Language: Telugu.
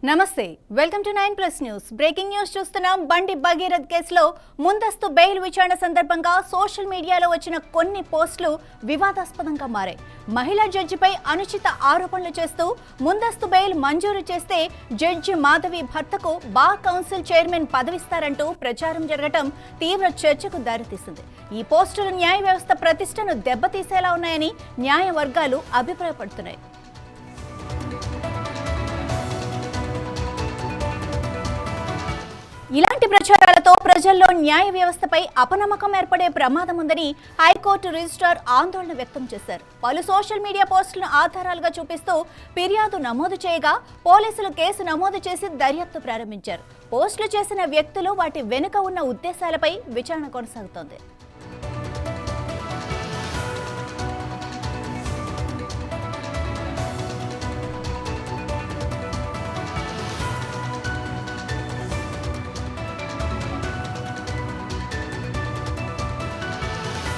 నమస్తే welcome to 9+ news breaking news చూస్తున్నాం బండి భగీరథ్ కేసులో ముందస్తు బెయిల్ విచారణ సందర్భంగా సోషల్ మీడియాలో వచ్చిన కొన్ని పోస్టులు వివాదాస్పదంగా మారాయి మహిళా జడ్జిపై అనుచిత ఆరోపణలు చేస్తూ ముందస్తు బెయిల్ మంజూరు చేస్తే జడ్జి మాధవి భర్తకు బార్ కౌన్సిల్ చైర్మన్ పదవిస్తారంటూ ప్రచారం జరగటం తీవ్ర చర్చకు దారితీసింది ఈ పోస్టులు న్యాయ వ్యవస్థ ప్రతిష్టను దెబ్బతీసేలా ఉన్నాయని న్యాయ వర్గాలు అభిప్రాయపడుతున్నాయి ఇలాంటి ప్రచారాలతో ప్రజల్లో న్యాయ వ్యవస్థపై అపనమ్మకం ఏర్పడే ప్రమాదం ఉందని హైకోర్టు రిజిస్ట్రార్ ఆందోళన వ్యక్తం చేశారు పలు సోషల్ మీడియా పోస్టులను ఆధారాలుగా చూపిస్తూ ఫిర్యాదు నమోదు చేయగా పోలీసులు కేసు నమోదు చేసి దర్యాప్తు ప్రారంభించారు పోస్టులు చేసిన వ్యక్తులు వాటి వెనుక ఉన్న ఉద్దేశాలపై విచారణ కొనసాగుతోంది